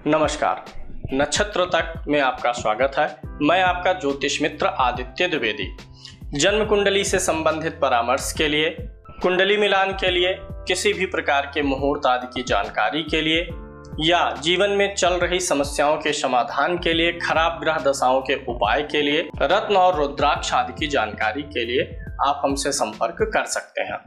नमस्कार। नक्षत्र तक में आपका स्वागत है। मैं आपका ज्योतिष मित्र आदित्य द्विवेदी। जन्म कुंडली से संबंधित परामर्श के लिए, कुंडली मिलान के लिए, किसी भी प्रकार के मुहूर्त आदि की जानकारी के लिए या जीवन में चल रही समस्याओं के समाधान के लिए, खराब ग्रह दशाओं के उपाय के लिए, रत्न और रुद्राक्ष आदि की जानकारी के लिए आप हमसे संपर्क कर सकते हैं।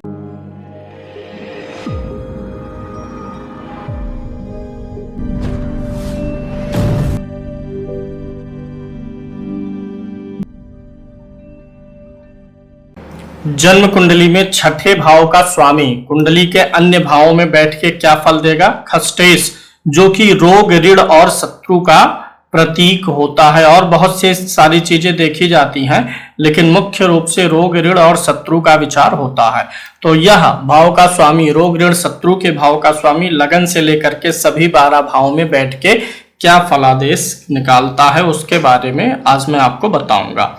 जन्म कुंडली में छठे भाव का स्वामी कुंडली के अन्य भावों में बैठ के क्या फल देगा? खष्टेश, जो कि रोग, ऋण और शत्रु का प्रतीक होता है। और बहुत से सारी चीजें देखी जाती हैं, लेकिन मुख्य रूप से रोग, ऋण और शत्रु का विचार होता है। तो यह भाव का स्वामी, रोग, ऋण, शत्रु के भाव का स्वामी लगन से लेकर के सभी 12 भावों में बैठ के क्या फलादेश निकालता है, उसके बारे में आज मैं आपको बताऊंगा।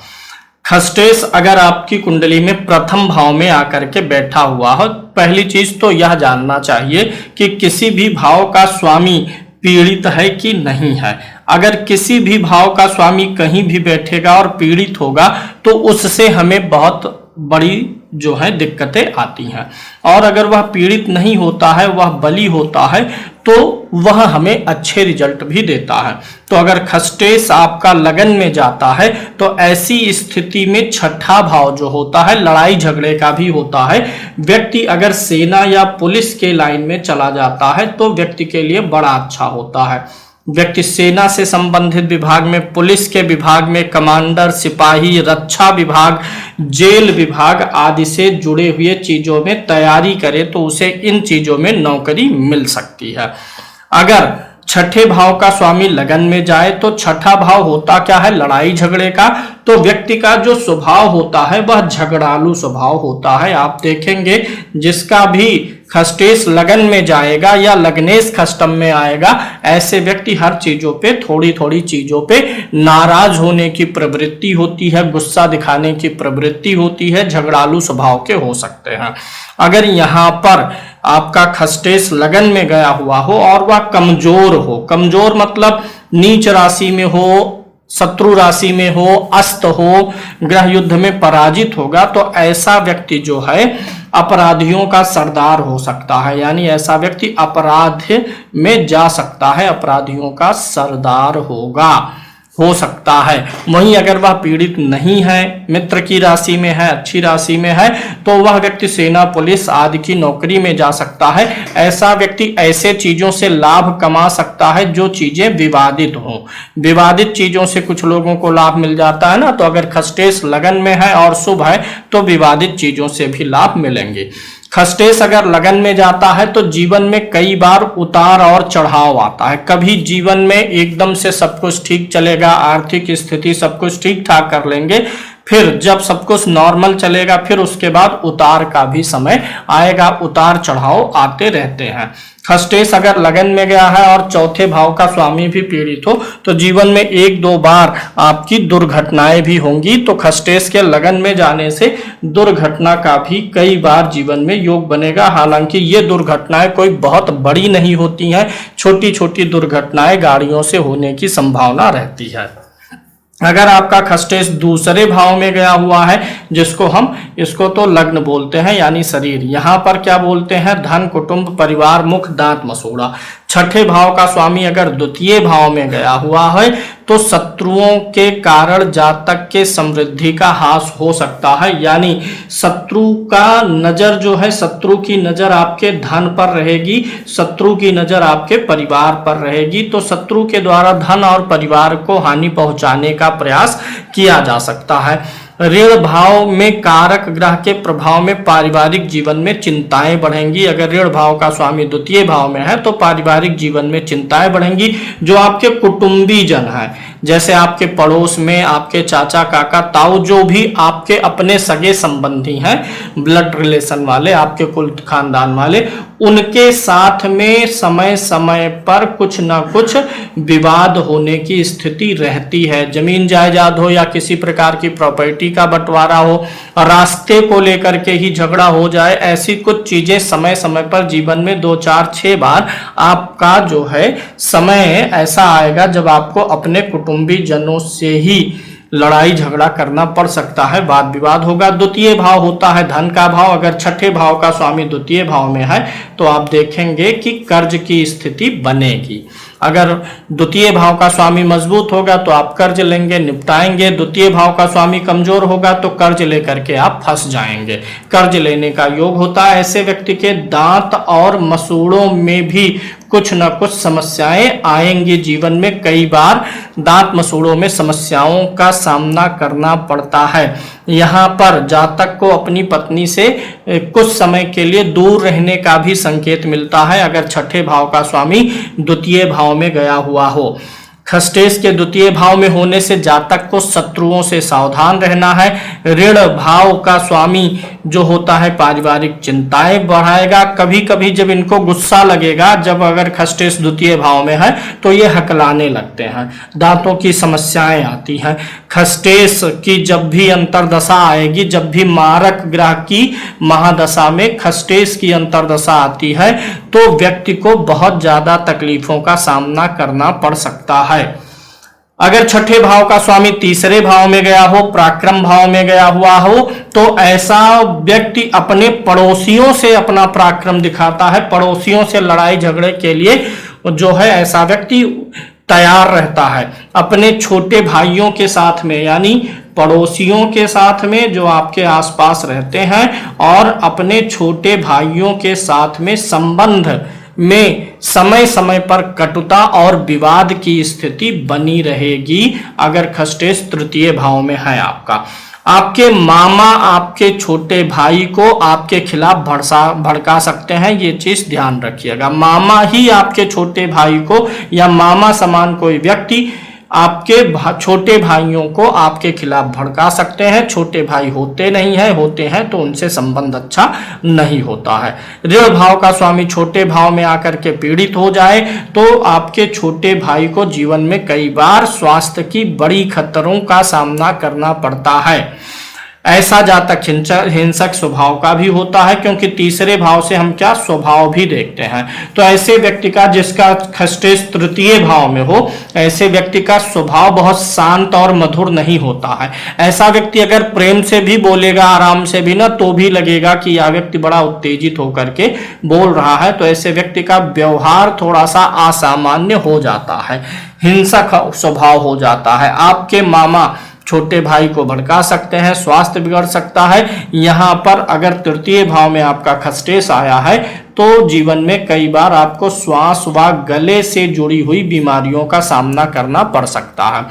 खष्टेश अगर आपकी कुंडली में प्रथम भाव में आकर के बैठा हुआ हो, पहली चीज तो यह जानना चाहिए कि किसी भी भाव का स्वामी पीड़ित है कि नहीं है। अगर किसी भी भाव का स्वामी कहीं भी बैठेगा और पीड़ित होगा तो उससे हमें बहुत बड़ी जो है दिक्कतें आती हैं। और अगर वह पीड़ित नहीं होता है, वह बली होता है, तो वह हमें अच्छे रिजल्ट भी देता है। तो अगर खष्टेश आपका लगन में जाता है तो ऐसी स्थिति में छठा भाव जो होता है लड़ाई झगड़े का भी होता है। व्यक्ति अगर सेना या पुलिस के लाइन में चला जाता है तो व्यक्ति के लिए बड़ा अच्छा होता है। व्यक्ति सेना से संबंधित विभाग में, पुलिस के विभाग में, कमांडर, सिपाही, रक्षा विभाग, जेल विभाग आदि से जुड़े हुए चीजों में तैयारी करे तो उसे इन चीजों में नौकरी मिल सकती है। अगर छठे भाव का स्वामी लगन में जाए तो छठा भाव होता क्या है? लड़ाई झगड़े का। तो व्यक्ति का जो स्वभाव होता है वह झगड़ालू स्वभाव होता है। आप देखेंगे जिसका भी खष्टेश लगन में जाएगा या लग्नेश खष्टम में आएगा, ऐसे व्यक्ति हर चीजों पे, थोड़ी थोड़ी चीजों पे नाराज होने की प्रवृत्ति होती है, गुस्सा दिखाने की प्रवृत्ति होती है, झगड़ालू स्वभाव के हो सकते हैं। अगर यहाँ पर आपका खष्टेश लगन में गया हुआ हो और वह कमजोर हो, कमजोर मतलब नीच राशि में हो, शत्रु राशि में हो, अस्त हो, ग्रह युद्ध में पराजित होगा, तो ऐसा व्यक्ति जो है अपराधियों का सरदार हो सकता है। यानी ऐसा व्यक्ति अपराध में जा सकता है, अपराधियों का सरदार हो सकता है। वहीं अगर वह पीड़ित नहीं है, मित्र की राशि में है, अच्छी राशि में है, तो वह व्यक्ति सेना, पुलिस आदि की नौकरी में जा सकता है। ऐसा व्यक्ति ऐसे चीजों से लाभ कमा सकता है जो चीजें विवादित हों। विवादित चीजों से कुछ लोगों को लाभ मिल जाता है ना, तो अगर खष्टेश लगन में है और शुभ है तो विवादित चीजों से भी लाभ मिलेंगे। खष्टेश अगर लगन में जाता है तो जीवन में कई बार उतार और चढ़ाव आता है। कभी जीवन में एकदम से सब कुछ ठीक चलेगा, आर्थिक स्थिति सब कुछ ठीक ठाक कर लेंगे, फिर जब सब कुछ नॉर्मल चलेगा फिर उसके बाद उतार का भी समय आएगा। उतार चढ़ाव आते रहते हैं। खष्टेश अगर लगन में गया है और चौथे भाव का स्वामी भी पीड़ित हो तो जीवन में 1-2 बार आपकी दुर्घटनाएं भी होंगी। तो खष्टेश के लगन में जाने से दुर्घटना का भी कई बार जीवन में योग बनेगा। हालांकि ये दुर्घटनाएं कोई बहुत बड़ी नहीं होती हैं, छोटी छोटी दुर्घटनाएं गाड़ियों से होने की संभावना रहती है। अगर आपका खष्टेश दूसरे भाव में गया हुआ है, इसको तो लग्न बोलते हैं यानी शरीर, यहाँ पर क्या बोलते हैं? धन, कुटुंब, परिवार, मुख, दांत, मसूड़ा। छठे भाव का स्वामी अगर द्वितीय भाव में गया हुआ है तो शत्रुओं के कारण जातक के समृद्धि का हास हो सकता है। यानी शत्रु का नजर जो है, शत्रु की नजर आपके धन पर रहेगी, शत्रु की नजर आपके परिवार पर रहेगी। तो शत्रु के द्वारा धन और परिवार को हानि पहुंचाने का प्रयास किया जा सकता है। ऋण भाव में कारक ग्रह के प्रभाव में पारिवारिक जीवन में चिंताएं बढ़ेंगी। अगर ऋण भाव का स्वामी द्वितीय भाव में है तो पारिवारिक जीवन में चिंताएं बढ़ेंगी। जो आपके कुटुंबी जन हैं, जैसे आपके पड़ोस में आपके चाचा काका ताऊ जो भी आपके अपने सगे संबंधी हैं, ब्लड रिलेशन वाले, आपके कुल खानदान वाले, उनके साथ में समय समय पर कुछ ना कुछ विवाद होने की स्थिति रहती है। जमीन जायदाद हो या किसी प्रकार की प्रॉपर्टी का बंटवारा हो, रास्ते को लेकर के ही झगड़ा हो जाए, ऐसी कुछ चीजें समय समय पर जीवन में 2 4 6 बार आपका जो है समय ऐसा आएगा जब आपको अपने कुटुंबी जनों से ही लड़ाई झगड़ा करना पड़ सकता है, वाद विवाद होगा। द्वितीय भाव होता है धन का भाव। अगर छठे भाव का स्वामी द्वितीय भाव में है तो आप देखेंगे कि कर्ज की स्थिति बनेगी। अगर द्वितीय भाव का स्वामी मजबूत होगा तो आप कर्ज लेंगे, निपटाएंगे। द्वितीय भाव का स्वामी कमजोर होगा तो कर्ज लेकर के आप फंस जाएंगे, कर्ज लेने का योग होता है। ऐसे व्यक्ति के दांत और मसूड़ों में भी कुछ न कुछ समस्याएं आएंगी जीवन में। कई बार दांत मसूड़ों में समस्याओं का सामना करना पड़ता है। यहाँ पर जातक को अपनी पत्नी से कुछ समय के लिए दूर रहने का भी संकेत मिलता है अगर छठे भाव का स्वामी द्वितीय भाव में गया हुआ हो। खष्टेश के द्वितीय भाव में होने से जातक को शत्रुओं से सावधान रहना है। ऋण भाव का स्वामी जो होता है पारिवारिक चिंताएं बढ़ाएगा। कभी कभी जब इनको गुस्सा लगेगा, जब अगर खष्टेश द्वितीय भाव में है तो ये हकलाने लगते हैं, दांतों की समस्याएं आती हैं। खष्टेश की जब भी अंतर्दशा आएगी, जब भी मारक ग्रह की महादशा में खष्टेश की अंतर्दशा आती है तो व्यक्ति को बहुत ज्यादा तकलीफों का सामना करना पड़ सकता है। अगर छठे भाव का स्वामी तीसरे भाव में गया हो, पराक्रम भाव में गया हुआ हो, तो ऐसा व्यक्ति अपने पड़ोसियों से अपना पराक्रम दिखाता है। पड़ोसियों से लड़ाई झगड़े के लिए जो है ऐसा व्यक्ति तैयार रहता है। अपने छोटे भाइयों के साथ में, यानी पड़ोसियों के साथ में जो आपके आसपास रहते हैं, और अपने छोटे भाइयों के साथ में संबंध में समय समय पर कटुता और विवाद की स्थिति बनी रहेगी अगर खष्टेश तृतीय भाव में है आपका। आपके मामा आपके छोटे भाई को आपके खिलाफ भड़का सकते हैं, ये चीज ध्यान रखिएगा। मामा ही आपके छोटे भाई को या मामा समान कोई व्यक्ति आपके छोटे भाइयों को आपके खिलाफ भड़का सकते हैं। छोटे भाई होते नहीं है, होते हैं तो उनसे संबंध अच्छा नहीं होता है। ऋण भाव का स्वामी छोटे भाव में आकर के पीड़ित हो जाए तो आपके छोटे भाई को जीवन में कई बार स्वास्थ्य की बड़ी खतरों का सामना करना पड़ता है। ऐसा जातक हिंसक स्वभाव का भी होता है, क्योंकि तीसरे भाव से हम क्या स्वभाव भी देखते हैं। तो ऐसे व्यक्ति का जिसका खष्टेश तृतीय भाव में हो, ऐसे व्यक्ति का स्वभाव बहुत शांत और मधुर नहीं होता है। ऐसा व्यक्ति अगर प्रेम से भी बोलेगा, आराम से भी ना, तो भी लगेगा कि यह व्यक्ति बड़ा उत्तेजित होकर के बोल रहा है। तो ऐसे व्यक्ति का व्यवहार थोड़ा सा असामान्य हो जाता है, हिंसक स्वभाव हो जाता है। आपके मामा छोटे भाई को भड़का सकते हैं, स्वास्थ्य बिगड़ सकता है। यहाँ पर अगर तृतीय भाव में आपका खष्टेश आया है तो जीवन में कई बार आपको श्वास व गले से जुड़ी हुई बीमारियों का सामना करना पड़ सकता है।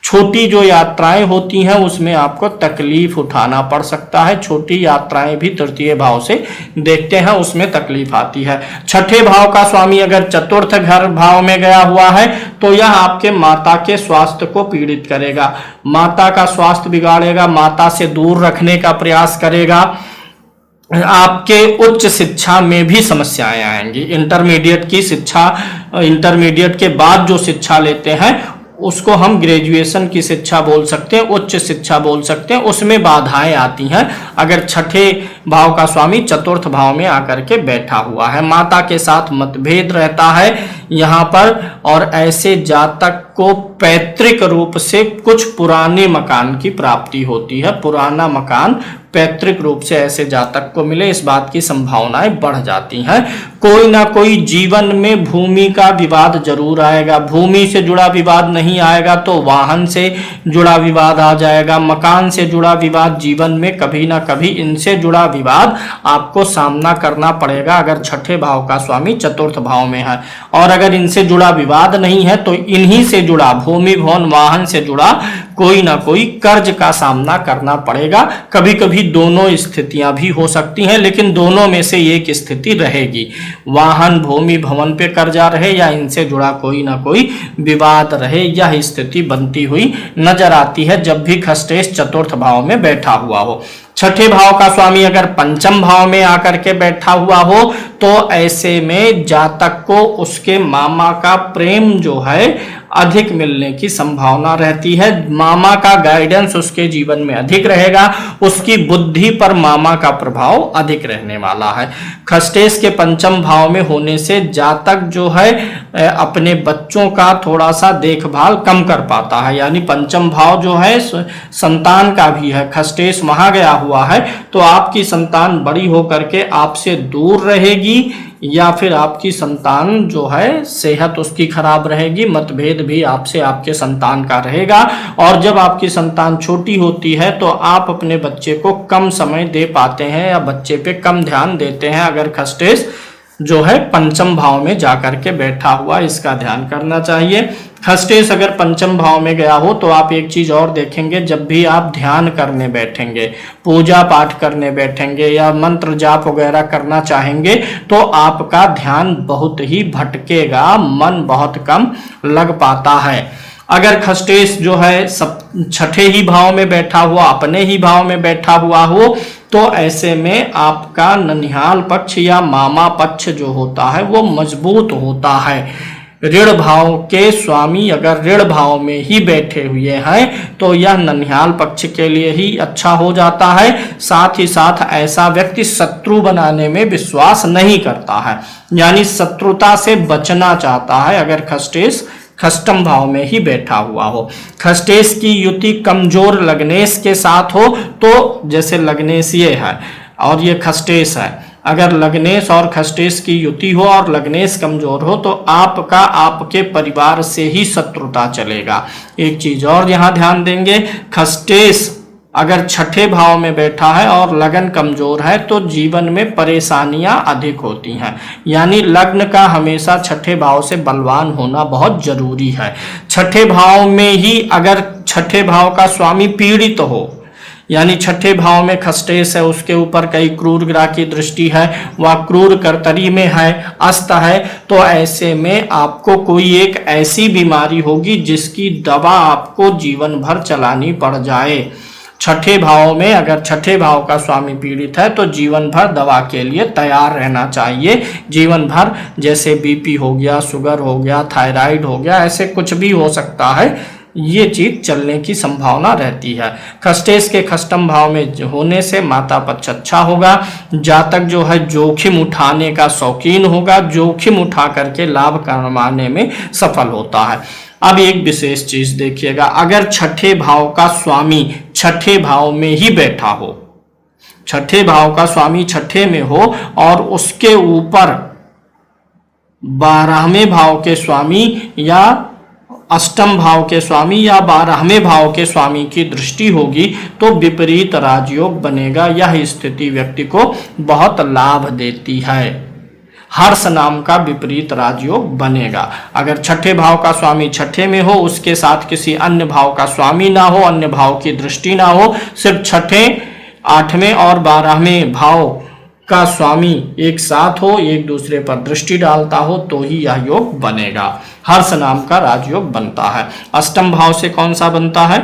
छोटी जो यात्राएं होती हैं उसमें आपको तकलीफ उठाना पड़ सकता है। छोटी यात्राएं भी तृतीय भाव से देखते हैं, उसमें तकलीफ आती है। छठे भाव का स्वामी अगर चतुर्थ घर भाव में गया हुआ है तो यह आपके माता के स्वास्थ्य को पीड़ित करेगा, माता का स्वास्थ्य बिगाड़ेगा, माता से दूर रखने का प्रयास करेगा। आपके उच्च शिक्षा में भी समस्याएं आएंगी। इंटरमीडिएट की शिक्षा, इंटरमीडिएट के बाद जो शिक्षा लेते हैं उसको हम ग्रेजुएशन की शिक्षा बोल सकते हैं, उच्च शिक्षा बोल सकते हैं, उसमें बाधाएं आती हैं अगर छठे भाव का स्वामी चतुर्थ भाव में आकर के बैठा हुआ है। माता के साथ मतभेद रहता है यहाँ पर, और ऐसे जातक को पैतृक रूप से कुछ पुराने मकान की प्राप्ति होती है। पुराना मकान पैतृक रूप से ऐसे जातक को मिले, इस बात की संभावनाएं बढ़ जाती हैं। कोई ना कोई जीवन में भूमि का विवाद जरूर आएगा। भूमि से जुड़ा विवाद नहीं आएगा तो वाहन से जुड़ा विवाद आ जाएगा, मकान से जुड़ा विवाद, जीवन में कभी ना कभी इनसे जुड़ा विवाद आपको सामना करना पड़ेगा अगर छठे भाव का स्वामी चतुर्थ भाव में है। और अगर इनसे जुड़ा विवाद नहीं है तो इन्हीं से जुड़ा, भूमि भवन वाहन से जुड़ा कोई ना कोई कर्ज का सामना करना पड़ेगा। कभी कभी दोनों स्थितियां भी हो सकती हैं, लेकिन दोनों में से एक स्थिति रहेगी। वाहन, भूमि, भवन पे कर्जा रहे या इनसे जुड़ा कोई ना कोई विवाद रहे, यह स्थिति बनती हुई नजर आती है जब भी खष्टेश चतुर्थ भाव में बैठा हुआ हो। छठे भाव का स्वामी अगर पंचम भाव में आकर के बैठा हुआ हो तो ऐसे में जातक को उसके मामा का प्रेम जो है अधिक मिलने की संभावना रहती है। मामा का गाइडेंस उसके जीवन में अधिक रहेगा, उसकी बुद्धि पर मामा का प्रभाव अधिक रहने वाला है। खष्टेश के पंचम भाव में होने से जातक जो है अपने बच्चों का थोड़ा सा देखभाल कम कर पाता है, यानी पंचम भाव जो है संतान का भी है। खष्टेश वहां गया हुआ है तो आपकी संतान बड़ी होकर के आपसे दूर रहेगी या फिर आपकी संतान जो है सेहत उसकी खराब रहेगी, मतभेद भी आपसे आपके संतान का रहेगा। और जब आपकी संतान छोटी होती है तो आप अपने बच्चे को कम समय दे पाते हैं या बच्चे पे कम ध्यान देते हैं अगर खष्टेश जो है पंचम भाव में जाकर के बैठा हुआ, इसका ध्यान करना चाहिए। खष्टेश अगर पंचम भाव में गया हो तो आप एक चीज और देखेंगे, जब भी आप ध्यान करने बैठेंगे, पूजा पाठ करने बैठेंगे या मंत्र जाप वगैरह करना चाहेंगे तो आपका ध्यान बहुत ही भटकेगा, मन बहुत कम लग पाता है। अगर खष्टेश जो है सब छठे ही भाव में बैठा हुआ, अपने ही भाव में बैठा हुआ हो तो ऐसे में आपका ननिहाल पक्ष या मामा पक्ष जो होता है वो मजबूत होता है। ऋण भाव के स्वामी अगर ऋण भाव में ही बैठे हुए हैं तो यह ननिहाल पक्ष के लिए ही अच्छा हो जाता है। साथ ही साथ ऐसा व्यक्ति शत्रु बनाने में विश्वास नहीं करता है, यानी शत्रुता से बचना चाहता है अगर खष्टेश खष्टम भाव में ही बैठा हुआ हो। खष्टेश की युति कमजोर लग्नेश के साथ हो तो जैसे लग्नेश ये है और ये खष्टेश है, अगर लग्नेश और खष्टेश की युति हो और लग्नेश कमजोर हो तो आपका आपके परिवार से ही शत्रुता चलेगा। एक चीज और यहाँ ध्यान देंगे, खष्टेश अगर छठे भाव में बैठा है और लगन कमजोर है तो जीवन में परेशानियां अधिक होती हैं, यानी लग्न का हमेशा छठे भाव से बलवान होना बहुत जरूरी है। छठे भाव में ही अगर छठे भाव का स्वामी पीड़ित हो, यानी छठे भाव में खष्टेश है, उसके ऊपर कई क्रूर ग्रह की दृष्टि है, वह क्रूर कर्तरी में है, अस्त है, तो ऐसे में आपको कोई एक ऐसी बीमारी होगी जिसकी दवा आपको जीवन भर चलानी पड़ जाए। छठे भाव में अगर छठे भाव का स्वामी पीड़ित है तो जीवन भर दवा के लिए तैयार रहना चाहिए। जीवन भर जैसे बीपी हो गया, शुगर हो गया, थायराइड हो गया, ऐसे कुछ भी हो सकता है, ये चीज चलने की संभावना रहती है। खष्टेश के खष्टम भाव में होने से माता पक्ष अच्छा होगा। जातक जो है जोखिम उठाने का शौकीन होगा, जोखिम उठा करके लाभ कमाने में सफल होता है। अब एक विशेष चीज देखिएगा, अगर छठे भाव का स्वामी छठे भाव में ही बैठा हो, छठे भाव का स्वामी छठे में हो और उसके ऊपर 12वें भाव के स्वामी या अष्टम भाव के स्वामी या 12वें भाव के स्वामी की दृष्टि होगी तो विपरीत राजयोग बनेगा। यह स्थिति व्यक्ति को बहुत लाभ देती है। हर्ष नाम का विपरीत राजयोग बनेगा। अगर छठे भाव का स्वामी छठे में हो, उसके साथ किसी अन्य भाव का स्वामी ना हो, अन्य भाव की दृष्टि ना हो, सिर्फ छठे, 8वें और 12वें भाव का स्वामी एक साथ हो, एक दूसरे पर दृष्टि डालता हो तो ही यह योग बनेगा। हर्ष नाम का राजयोग बनता है। अष्टम भाव से कौन सा बनता है?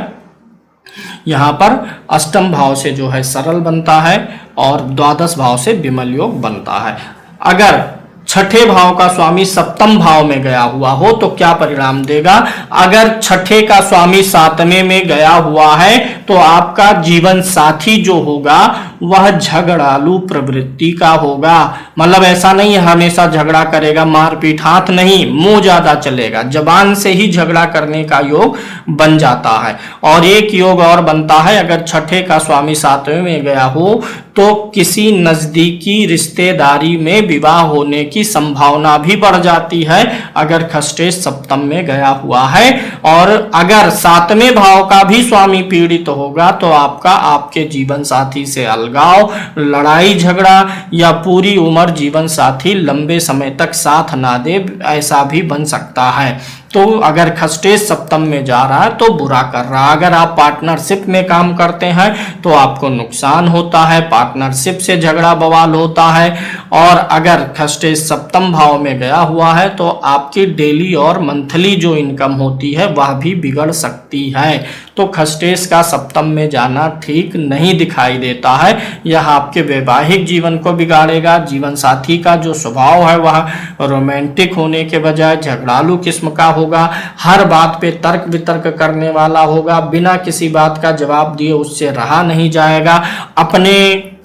यहाँ पर अष्टम भाव से जो है सरल बनता है और द्वादश भाव से विमल योग बनता है। अगर छठे भाव का स्वामी सप्तम भाव में गया हुआ हो तो क्या परिणाम देगा? अगर छठे का स्वामी 7वें में गया हुआ है तो आपका जीवन साथी जो होगा वह झगड़ालू प्रवृत्ति का होगा। मतलब ऐसा नहीं है हमेशा झगड़ा करेगा, मारपीट, हाथ नहीं, मुंह ज्यादा चलेगा, जबान से ही झगड़ा करने का योग बन जाता है। और एक योग और बनता है, अगर छठे का स्वामी 7वें में गया हो तो किसी नजदीकी रिश्तेदारी में विवाह होने की संभावना भी बढ़ जाती है अगर खष्टेश सप्तम में गया हुआ है। और अगर 7वें भाव का भी स्वामी पीड़ित होगा तो आपका आपके जीवन साथी से अलगाव, लड़ाई झगड़ा या पूरी उम्र जीवन साथी लंबे समय तक साथ ना दे, ऐसा भी बन सकता है। तो अगर खस्टेश सप्तम में जा रहा है तो बुरा कर रहा है। अगर आप पार्टनरशिप में काम करते हैं तो आपको नुकसान होता है, पार्टनरशिप से झगड़ा बवाल होता है। और अगर खस्टेश सप्तम भाव में गया हुआ है तो आपकी डेली और मंथली जो इनकम होती है वह भी बिगड़ सकती है। तो खस्टेश का सप्तम में जाना ठीक नहीं दिखाई देता है। यह आपके वैवाहिक जीवन को बिगाड़ेगा। जीवन साथी का जो स्वभाव है वह रोमांटिक होने के बजाय झगड़ालू किस्म का होगा, हर बात पे तर्क वितर्क करने वाला होगा, बिना किसी बात का जवाब दिए उससे रहा नहीं जाएगा, अपने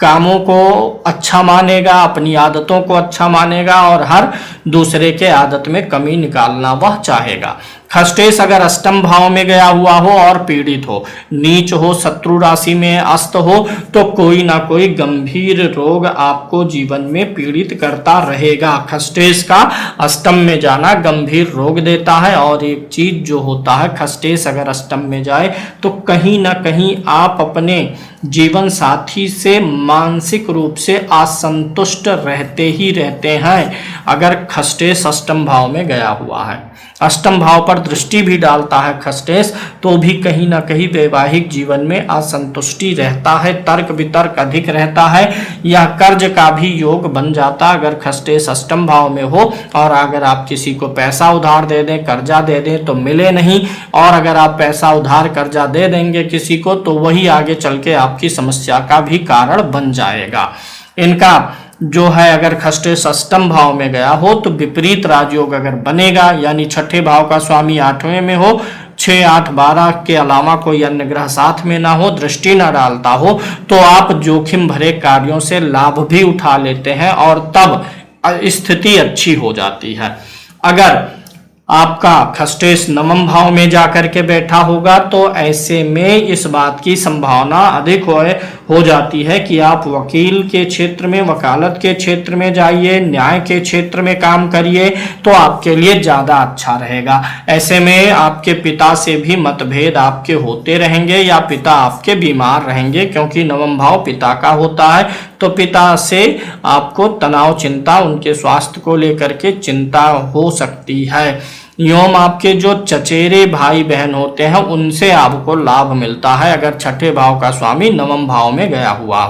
कामों को अच्छा मानेगा, अपनी आदतों को अच्छा मानेगा और हर दूसरे के आदत में कमी निकालना वह चाहेगा। खस्टेश अगर अष्टम भाव में गया हुआ हो और पीड़ित हो, नीच हो, शत्रु राशि में अस्त हो, तो कोई ना कोई गंभीर रोग आपको जीवन में पीड़ित करता रहेगा। खस्टेश का अष्टम में जाना गंभीर रोग देता है। और एक चीज जो होता है, खस्टेश अगर अष्टम में जाए तो कहीं ना कहीं आप अपने जीवन साथी से मानसिक रूप से असंतुष्ट रहते ही रहते हैं। अगर खस्टेश अष्टम भाव में गया हुआ है, अष्टम भाव पर दृष्टि भी डालता है खस्टेश, तो भी कहीं ना कहीं वैवाहिक जीवन में असंतुष्टि रहता है, तर्क वितर्क अधिक रहता है, यह कर्ज का भी योग बन जाता है अगर खस्टेश अष्टम भाव में हो। और अगर आप किसी को पैसा उधार दे दें, कर्जा दे दें तो मिले नहीं, और अगर आप पैसा उधार कर्जा दे देंगे किसी को तो वही आगे चल के आपकी समस्या का भी कारण बन जाएगा। इनका जो है अगर खस्टेश अष्टम भाव में गया हो तो विपरीत राजयोग अगर बनेगा, यानी छठे भाव का स्वामी आठवें में हो, 6, 8, 12 के अलावा कोई अन्य ग्रह साथ में ना हो, दृष्टि ना डालता हो, तो आप जोखिम भरे कार्यों से लाभ भी उठा लेते हैं और तब स्थिति अच्छी हो जाती है। अगर आपका खस्टेश नवम भाव में जाकर के बैठा होगा तो ऐसे में इस बात की संभावना अधिक हो जाती है कि आप वकील के क्षेत्र में, वकालत के क्षेत्र में जाइए, न्याय के क्षेत्र में काम करिए तो आपके लिए ज़्यादा अच्छा रहेगा। ऐसे में आपके पिता से भी मतभेद आपके होते रहेंगे या पिता आपके बीमार रहेंगे, क्योंकि नवम भाव पिता का होता है। तो पिता से आपको तनाव, चिंता, उनके स्वास्थ्य को लेकर के चिंता हो सकती है। एवं आपके जो चचेरे भाई बहन होते हैं उनसे आपको लाभ मिलता है अगर छठे भाव का स्वामी नवम भाव में गया हुआ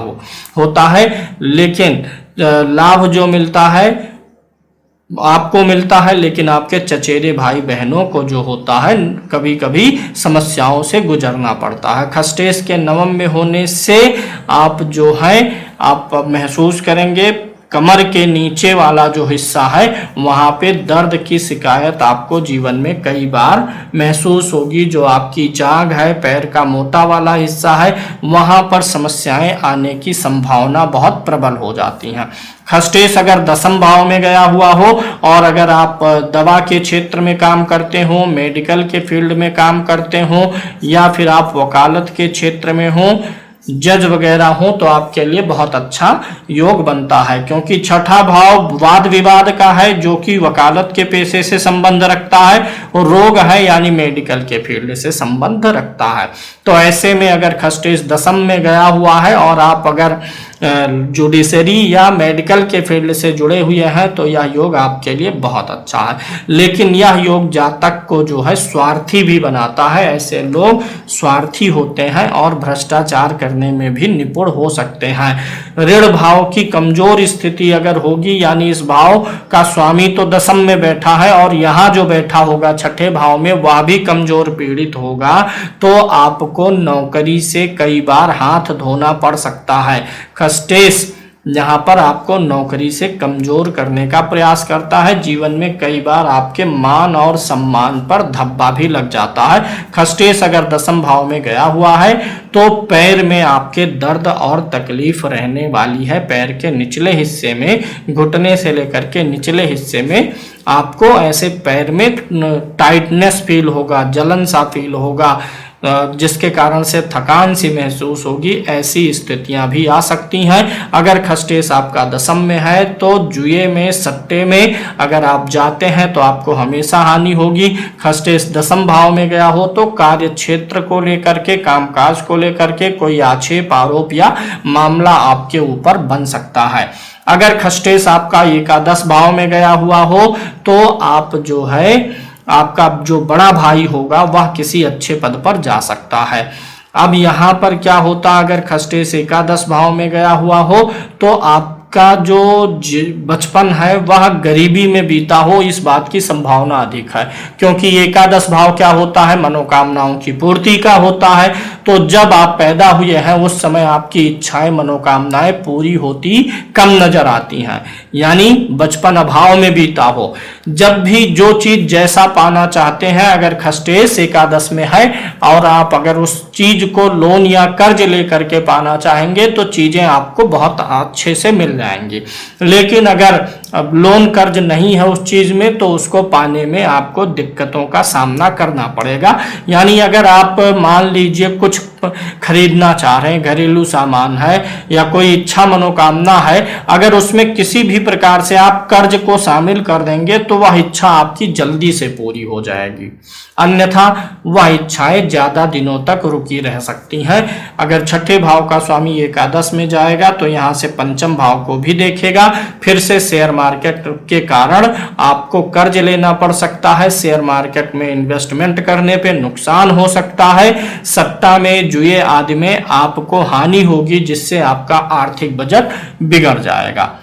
होता है। लेकिन लाभ जो मिलता है आपको मिलता है, लेकिन आपके चचेरे भाई बहनों को जो होता है कभी कभी समस्याओं से गुजरना पड़ता है। खस्टेश के नवम में होने से आप जो है आप महसूस करेंगे कमर के नीचे वाला जो हिस्सा है वहां पे दर्द की शिकायत आपको जीवन में कई बार महसूस होगी। जो आपकी जांघ है, पैर का मोटा वाला हिस्सा है, वहां पर समस्याएं आने की संभावना बहुत प्रबल हो जाती हैं। खस्टेश अगर दसम भाव में गया हुआ हो और अगर आप दवा के क्षेत्र में काम करते हो, मेडिकल के फील्ड में काम करते हो या फिर आप वकालत के क्षेत्र में हो, जज वगैरह हो, तो आपके लिए बहुत अच्छा योग बनता है, क्योंकि छठा भाव वाद विवाद का है जो कि वकालत के पेशे से संबंध रखता है और रोग है यानी मेडिकल के फील्ड से संबंध रखता है। तो ऐसे में अगर खस्टेश दसम में गया हुआ है और आप अगर जुडिशरी या मेडिकल के फील्ड से जुड़े हुए हैं तो यह योग आपके लिए बहुत अच्छा है। लेकिन यह योग जातक को जो है स्वार्थी भी बनाता है। ऐसे लोग स्वार्थी होते हैं और भ्रष्टाचार करने में भी निपुण हो सकते हैं। ऋण भाव की कमजोर स्थिति अगर होगी, यानी इस भाव का स्वामी तो दसम में बैठा है और यहाँ जो बैठा होगा छठे भाव में वह भी कमजोर पीड़ित होगा, तो आपको नौकरी से कई बार हाथ धोना पड़ सकता है। खस्टेश यहाँ पर आपको नौकरी से कमजोर करने का प्रयास करता है। जीवन में कई बार आपके मान और सम्मान पर धब्बा भी लग जाता है। खस्टेश अगर दसम भाव में गया हुआ है तो पैर में आपके दर्द और तकलीफ रहने वाली है। पैर के निचले हिस्से में, घुटने से लेकर के निचले हिस्से में आपको ऐसे पैर में टाइटनेस फील होगा, जलन सा फील होगा, जिसके कारण से थकान सी महसूस होगी। ऐसी स्थितियां भी आ सकती हैं। अगर खस्टेश आपका दसम में है तो जुए में, सट्टे में अगर आप जाते हैं तो आपको हमेशा हानि होगी। खस्टेश दसम भाव में गया हो तो कार्य क्षेत्र को लेकर के, कामकाज को लेकर के कोई आक्षेप, आरोप या मामला आपके ऊपर बन सकता है। अगर खस्टेश आपका एकादश भाव में गया हुआ हो तो आप जो है आपका जो बड़ा भाई होगा वह किसी अच्छे पद पर जा सकता है। अब यहाँ पर क्या होता, अगर खष्टेश एकादश भाव में गया हुआ हो तो आपका जो बचपन है वह गरीबी में बीता हो, इस बात की संभावना अधिक है, क्योंकि एकादश भाव क्या होता है, मनोकामनाओं की पूर्ति का होता है। तो जब आप पैदा हुए हैं उस समय आपकी इच्छाएं मनोकामनाएं पूरी होती कम नजर आती हैं, यानी बचपन अभाव में बीता हो। जब भी जो चीज जैसा पाना चाहते हैं, अगर खष्टेश एकादश में है और आप अगर उस चीज को लोन या कर्ज लेकर के पाना चाहेंगे तो चीजें आपको बहुत अच्छे से मिल जाएंगी। लेकिन अगर अब लोन कर्ज नहीं है उस चीज में तो उसको पाने में आपको दिक्कतों का सामना करना पड़ेगा। यानी अगर आप मान लीजिए कुछ खरीदना चाह रहे हैं, घरेलू सामान है या कोई इच्छा मनोकामना है, अगर उसमें किसी भी प्रकार से आप कर्ज को शामिल कर देंगे तो वह इच्छा आपकी जल्दी से पूरी हो जाएगी, अन्यथा वह इच्छाएं ज्यादा दिनों तक रुकी रह सकती हैं। अगर छठे भाव का स्वामी एकादश में जाएगा तो यहाँ से पंचम भाव को भी देखेगा, फिर से शेयर मार्केट के कारण आपको कर्ज लेना पड़ सकता है, शेयर मार्केट में इन्वेस्टमेंट करने पे नुकसान हो सकता है, सट्टा में जुए आदि में आपको हानि होगी, जिससे आपका आर्थिक बजट बिगड़ जाएगा।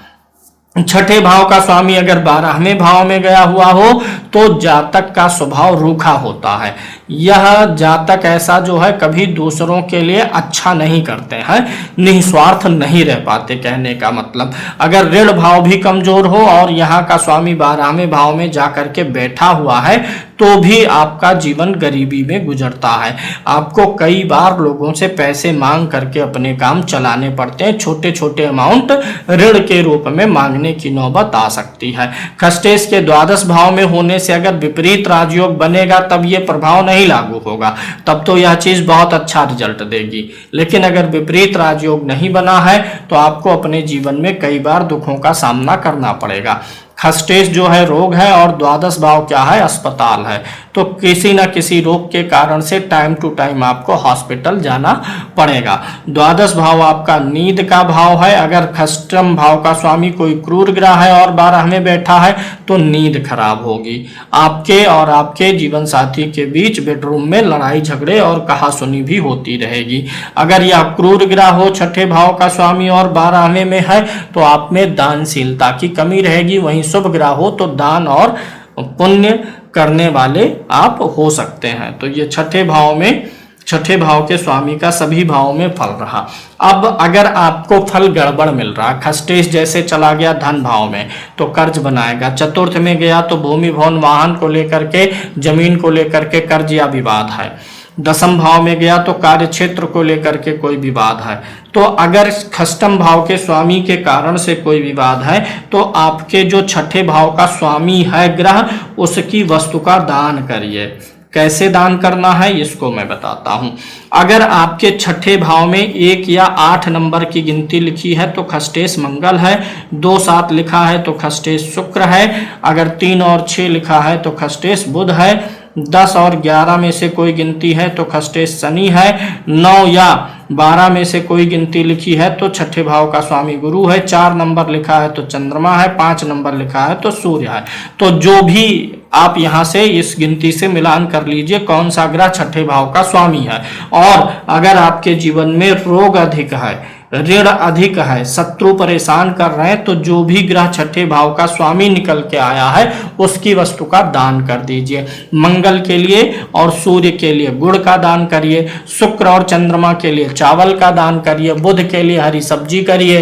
छठे भाव का स्वामी अगर 12वें भाव में गया हुआ हो तो जातक का स्वभाव रूखा होता है। यह जातक ऐसा जो है कभी दूसरों के लिए अच्छा नहीं करते हैं, निस्वार्थ नहीं रह पाते, कहने का मतलब। अगर ऋण भाव भी कमजोर हो और यहाँ का स्वामी 12वें भाव में जाकर के बैठा हुआ है तो भी आपका जीवन गरीबी में गुजरता है। आपको कई बार लोगों से पैसे मांग करके अपने काम चलाने पड़ते हैं, छोटे छोटे अमाउंट ऋण के रूप में मांगने की नौबत आ सकती है। खष्टेश के द्वादश भाव में होने से अगर विपरीत राजयोग बनेगा तब ये प्रभाव नहीं लागू होगा, तब तो यह चीज बहुत अच्छा रिजल्ट देगी। लेकिन अगर विपरीत राजयोग नहीं बना है तो आपको अपने जीवन में कई बार दुखों का सामना करना पड़ेगा। खष्टेश जो है रोग है और द्वादश भाव क्या है, अस्पताल है, तो किसी न किसी रोग के कारण से टाइम टू टाइम आपको हॉस्पिटल जाना पड़ेगा। द्वादश भाव आपका नींद का भाव है। अगर खष्टम भाव का स्वामी कोई क्रूर ग्रह है और 12 में बैठा है तो नींद खराब होगी, आपके और आपके जीवन साथी के बीच बेडरूम में लड़ाई झगड़े और कहासुनी भी होती रहेगी। अगर यह क्रूर ग्रह हो छठे भाव का स्वामी और 12वें में है तो आप में दानशीलता की कमी रहेगी। वहीं शुभ ग्रह हो तो दान और पुण्य करने वाले आप हो सकते हैं। तो ये छठे भाव के स्वामी का सभी भावों में फल रहा। अब अगर आपको फल गड़बड़ मिल रहा, खष्टेश जैसे चला गया धन भाव में तो कर्ज बनाएगा, चतुर्थ में गया तो भूमि भवन वाहन को लेकर के, जमीन को लेकर के कर्ज या विवाद है, दसम भाव में गया तो कार्य क्षेत्र को लेकर के कोई विवाद है। तो अगर खष्टम भाव के स्वामी के कारण से कोई विवाद है तो आपके जो छठे भाव का स्वामी है ग्रह, उसकी वस्तु का दान करिए। कैसे दान करना है इसको मैं बताता हूं। अगर आपके छठे भाव में 1 या 8 नंबर की गिनती लिखी है तो खष्टेश मंगल है, 2 7 लिखा है तो खष्टेश शुक्र है, अगर 3 और 6 लिखा है तो खष्टेश बुध है, 10 और 11 में से कोई गिनती है तो खष्टेश शनि है, 9 या 12 में से कोई गिनती लिखी है तो छठे भाव का स्वामी गुरु है, 4 नंबर लिखा है तो चंद्रमा है, 5 नंबर लिखा है तो सूर्य है। तो जो भी आप यहाँ से इस गिनती से मिलान कर लीजिए कौन सा ग्रह छठे भाव का स्वामी है। और अगर आपके जीवन में रोग अधिक है, ऋण अधिक है, शत्रु परेशान कर रहे हैं तो जो भी ग्रह छठे भाव का स्वामी निकल के आया है उसकी वस्तु का दान कर दीजिए। मंगल के लिए और सूर्य के लिए गुड़ का दान करिए, शुक्र और चंद्रमा के लिए चावल का दान करिए, बुध के लिए हरी सब्जी करिए,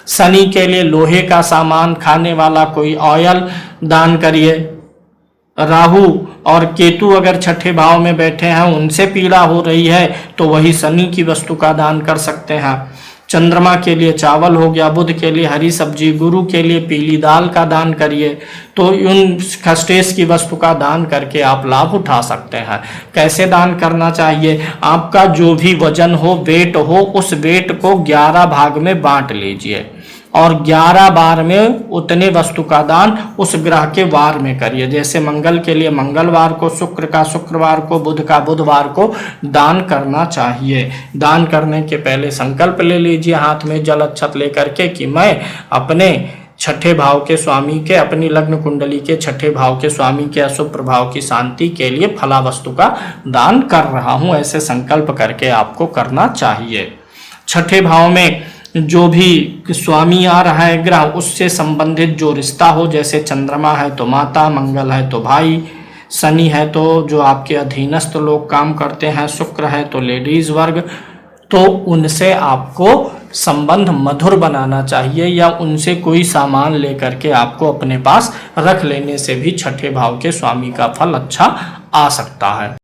शनि के लिए लोहे का सामान खाने वाला कोई ऑयल दान करिए, राहु और केतु अगर छठे भाव में बैठे हैं उनसे पीड़ा हो रही है तो वही शनि की वस्तु का दान कर सकते हैं। चंद्रमा के लिए चावल हो गया, बुध के लिए हरी सब्जी, गुरु के लिए पीली दाल का दान करिए। तो उन खष्टेश की वस्तु का दान करके आप लाभ उठा सकते हैं। कैसे दान करना चाहिए, आपका जो भी वजन हो, वेट हो, उस वेट को 11 भाग में बांट लीजिए और 11 बार में उतने वस्तु का दान उस ग्रह के वार में करिए। जैसे मंगल के लिए मंगलवार को, शुक्र का शुक्रवार को, बुध का बुधवार को दान करना चाहिए। दान करने के पहले संकल्प ले लीजिए हाथ में जल अक्षत लेकर के कि मैं अपने छठे भाव के स्वामी के, अपनी लग्न कुंडली के छठे भाव के स्वामी के अशुभ प्रभाव की शांति के लिए फला वस्तु का दान कर रहा हूं, ऐसे संकल्प करके आपको करना चाहिए। छठे भाव में जो भी स्वामी आ रहा है ग्रह, उससे संबंधित जो रिश्ता हो, जैसे चंद्रमा है तो माता, मंगल है तो भाई, शनि है तो जो आपके अधीनस्थ लोग काम करते हैं, शुक्र है तो लेडीज वर्ग, तो उनसे आपको संबंध मधुर बनाना चाहिए या उनसे कोई सामान लेकर के आपको अपने पास रख लेने से भी छठे भाव के स्वामी का फल अच्छा आ सकता है।